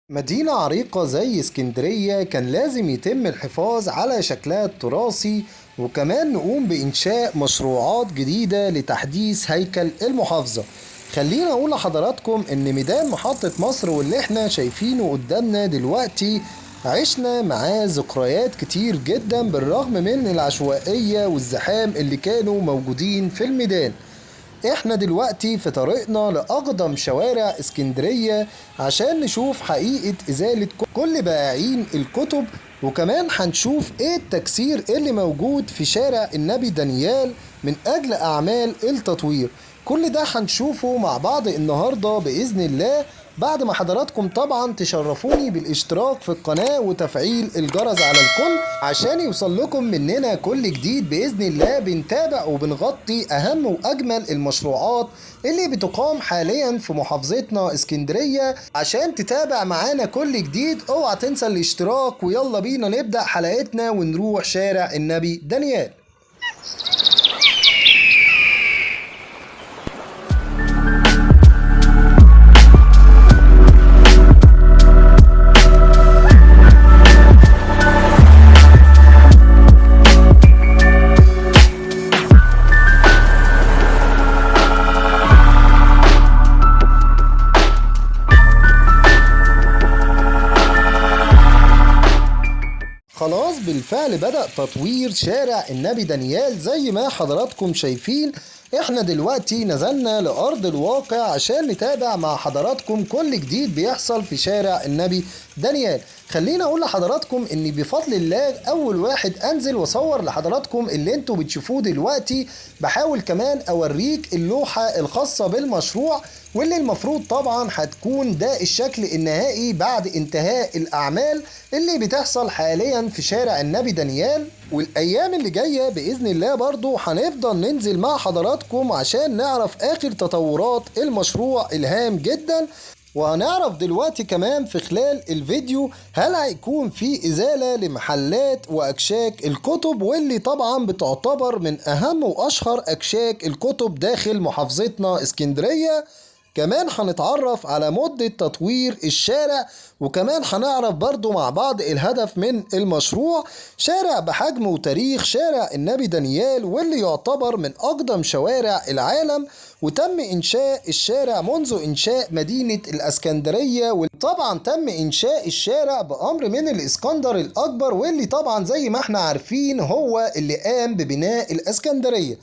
مدينة عريقة زي اسكندرية كان لازم يتم الحفاظ على شكلها التراثي، وكمان نقوم بإنشاء مشروعات جديدة لتحديث هيكل المحافظة. خلينا أقول لحضراتكم إن ميدان محطة مصر واللي احنا شايفينه قدامنا دلوقتي عشنا معاه ذكريات كتير جدا بالرغم من العشوائية والزحام اللي كانوا موجودين في الميدان. احنا دلوقتي في طريقنا لأقدم شوارع اسكندرية عشان نشوف حقيقة إزالة كل بائعين الكتب، وكمان هنشوف ايه التكسير اللي موجود في شارع النبي دانيال من أجل أعمال التطوير. كل ده هنشوفه مع بعض النهاردة بإذن الله، بعد ما حضراتكم طبعا تشرفوني بالاشتراك في القناة وتفعيل الجرس على الكل عشان يوصل لكم مننا كل جديد بإذن الله. بنتابع وبنغطي أهم وأجمل المشروعات اللي بتقام حاليا في محافظتنا اسكندرية. عشان تتابع معانا كل جديد اوعى تنسى الاشتراك، ويلا بينا نبدأ حلقتنا ونروح شارع النبي دانيال. خلاص بالفعل بدأ تطوير شارع النبي دانيال زي ما حضراتكم شايفين. احنا دلوقتي نزلنا لأرض الواقع عشان نتابع مع حضراتكم كل جديد بيحصل في شارع النبي دانيال. خلينا اقول لحضراتكم اني بفضل الله اول واحد انزل واصور لحضراتكم اللي انتوا بتشوفوه دلوقتي. بحاول كمان اوريك اللوحة الخاصة بالمشروع واللي المفروض طبعا هتكون ده الشكل النهائي بعد انتهاء الاعمال اللي بتحصل حاليا في شارع النبي دانيال. والايام اللي جايه باذن الله برضو هنفضل ننزل مع حضراتكم عشان نعرف اخر تطورات المشروع الهام جدا. وهنعرف دلوقتي كمان في خلال الفيديو هل هيكون في ازالة لمحلات واكشاك الكتب، واللي طبعا بتعتبر من اهم واشهر اكشاك الكتب داخل محافظتنا اسكندرية. كمان هنتعرف على مدة تطوير الشارع، وكمان هنعرف برضو مع بعض الهدف من المشروع. شارع بحجم وتاريخ شارع النبي دانيال واللي يعتبر من أقدم شوارع العالم، وتم إنشاء الشارع منذ إنشاء مدينة الأسكندرية. وطبعا تم إنشاء الشارع بأمر من الإسكندر الأكبر، واللي طبعا زي ما احنا عارفين هو اللي قام ببناء الأسكندرية.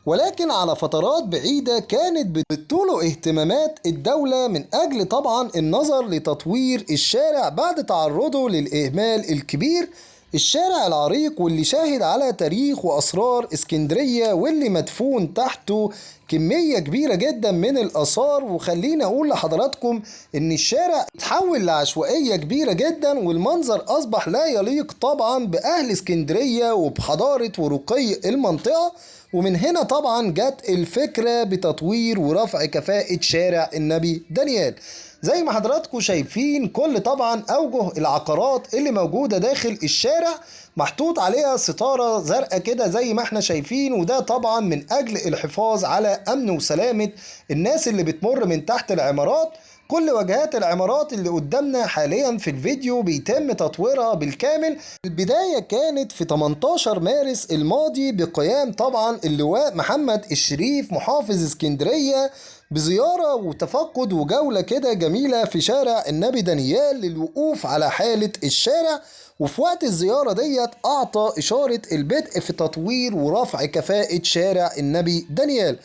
ولكن على فترات بعيدة كانت بتطول اهتمامات الدولة من أجل طبعا النظر لتطوير الشارع بعد تعرضه للإهمال الكبير. الشارع العريق واللي شاهد على تاريخ وأسرار اسكندرية واللي مدفون تحته كمية كبيرة جدا من الآثار. وخليني أقول لحضراتكم إن الشارع اتحول لعشوائية كبيرة جدا، والمنظر أصبح لا يليق طبعا بأهل اسكندرية وبحضارة ورقي المنطقة. ومن هنا طبعا جت الفكرة بتطوير ورفع كفاءة شارع النبي دانيال. زي ما حضراتكم شايفين كل طبعا أوجه العقارات اللي موجودة داخل الشارع محطوط عليها ستارة زرقاء كده زي ما احنا شايفين، وده طبعا من أجل الحفاظ على أمن وسلامة الناس اللي بتمر من تحت العمارات. كل واجهات العمارات اللي قدامنا حاليا في الفيديو بيتم تطويرها بالكامل. البداية كانت في 18 مارس الماضي بقيام طبعا اللواء محمد الشريف محافظ اسكندرية بزيارة وتفقد وجولة كده جميلة في شارع النبي دانيال للوقوف على حالة الشارع. وفي وقت الزيارة ديت أعطى إشارة البدء في تطوير ورفع كفاءة شارع النبي دانيال.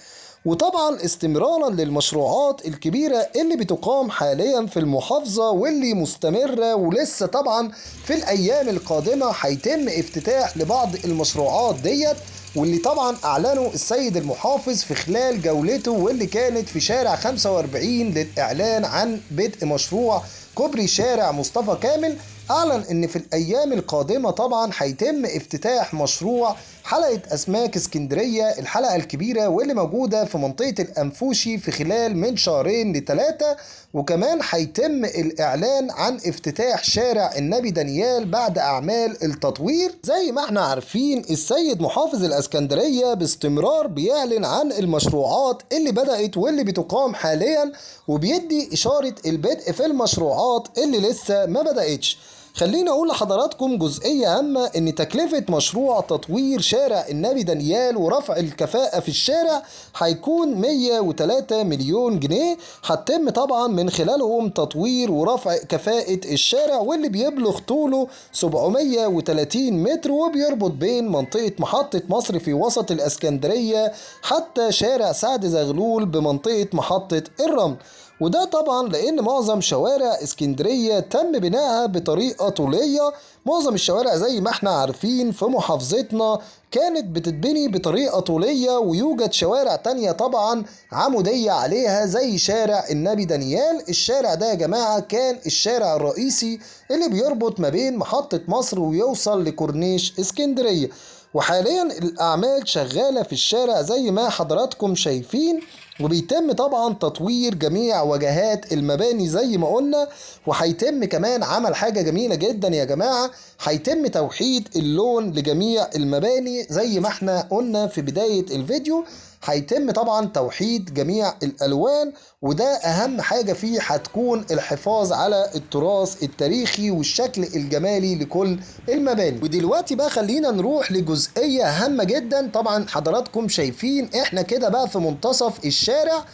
وطبعا استمرارا للمشروعات الكبيرة اللي بتقام حاليا في المحافظة واللي مستمرة، ولسه طبعا في الأيام القادمة هيتم افتتاح لبعض المشروعات ديت، واللي طبعا أعلنوا السيد المحافظ في خلال جولته واللي كانت في شارع 45 للإعلان عن بدء مشروع كوبري شارع مصطفى كامل. أعلن إن في الأيام القادمة طبعا هيتم افتتاح مشروع حلقة أسماك اسكندرية، الحلقة الكبيرة واللي موجودة في منطقة الأنفوشي، في خلال من شهرين ل3. وكمان هيتم الإعلان عن افتتاح شارع النبي دانيال بعد أعمال التطوير. زي ما احنا عارفين السيد محافظ الإسكندرية باستمرار بيعلن عن المشروعات اللي بدأت واللي بتقام حاليا، وبيدي إشارة البدء في المشروعات اللي لسه ما بدأتش. خليني اقول لحضراتكم جزئية هامة، ان تكلفة مشروع تطوير شارع النبي دانيال ورفع الكفاءة في الشارع هيكون 103 مليون جنيه. هتتم طبعا من خلالهم تطوير ورفع كفاءة الشارع، واللي بيبلغ طوله 730 متر، وبيربط بين منطقة محطة مصر في وسط الاسكندرية حتى شارع سعد زغلول بمنطقة محطة الرمل. وده طبعا لان معظم شوارع اسكندرية تم بنائها بطريقة طولية. معظم الشوارع زي ما احنا عارفين في محافظتنا كانت بتتبني بطريقة طولية، ويوجد شوارع تانية طبعا عمودية عليها زي شارع النبي دانيال. الشارع ده يا جماعة كان الشارع الرئيسي اللي بيربط ما بين محطة مصر ويوصل لكورنيش اسكندرية. وحاليا الأعمال شغالة في الشارع زي ما حضراتكم شايفين، وبيتم طبعا تطوير جميع وجهات المباني زي ما قلنا. وهيتم كمان عمل حاجة جميلة جدا يا جماعة، هيتم توحيد اللون لجميع المباني زي ما احنا قلنا في بداية الفيديو. هيتم طبعا توحيد جميع الألوان، وده أهم حاجة فيه هتكون الحفاظ على التراث التاريخي والشكل الجمالي لكل المباني. ودلوقتي بقى خلينا نروح لجزئية هامة جدا. طبعا حضراتكم شايفين احنا كده بقى في منتصف الشارع،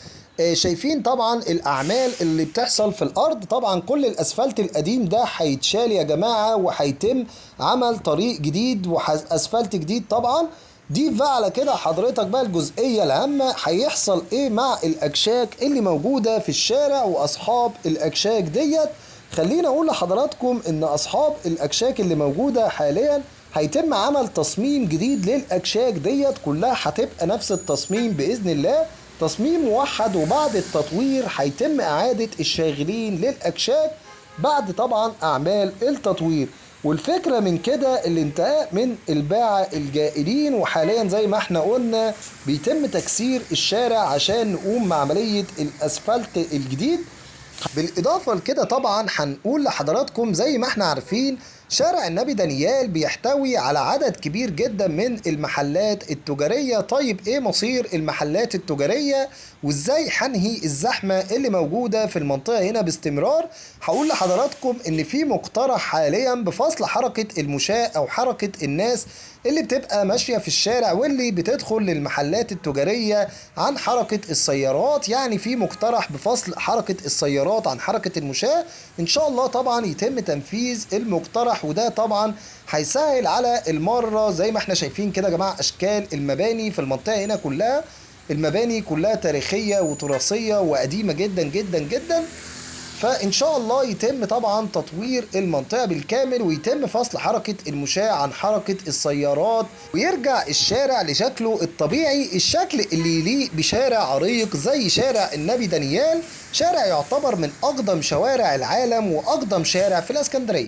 شايفين طبعا الاعمال اللي بتحصل في الارض. طبعا كل الاسفلت القديم ده هيتشال يا جماعه، وهيتم عمل طريق جديد واسفلت جديد طبعا. دي بقى على كده حضرتك بقى الجزئيه الهامه، هيحصل ايه مع الاكشاك اللي موجوده في الشارع واصحاب الاكشاك ديت. خلينا اقول لحضراتكم ان اصحاب الاكشاك اللي موجوده حاليا هيتم عمل تصميم جديد للاكشاك ديت، كلها هتبقى نفس التصميم باذن الله، تصميم موحد. وبعد التطوير هيتم إعادة الشاغلين للأكشاك بعد طبعا أعمال التطوير. والفكرة من كده الانتهاء من الباعة الجائلين. وحاليا زي ما احنا قلنا بيتم تكسير الشارع عشان نقوم مع عملية الأسفلت الجديد. بالإضافة لكده طبعا هنقول لحضراتكم زي ما احنا عارفين شارع النبي دانيال بيحتوي على عدد كبير جدا من المحلات التجارية. طيب ايه مصير المحلات التجارية وازاي هنهي الزحمة اللي موجودة في المنطقة هنا باستمرار؟ هقول لحضراتكم ان في مقترح حاليا بفصل حركة المشاة او حركة الناس اللي بتبقى ماشية في الشارع واللي بتدخل للمحلات التجارية عن حركة السيارات. يعني في مقترح بفصل حركة السيارات عن حركة المشاة. ان شاء الله طبعا يتم تنفيذ المقترح، وده طبعا هيسهل على المرة. زي ما احنا شايفين كده يا جماعة اشكال المباني في المنطقة هنا كلها، المباني كلها تاريخية وتراثية وقديمة جدا جدا جدا. فإن شاء الله يتم طبعا تطوير المنطقة بالكامل، ويتم فصل حركة المشاة عن حركة السيارات، ويرجع الشارع لشكله الطبيعي، الشكل اللي يليق بشارع عريق زي شارع النبي دانيال. شارع يعتبر من أقدم شوارع العالم وأقدم شارع في الإسكندرية.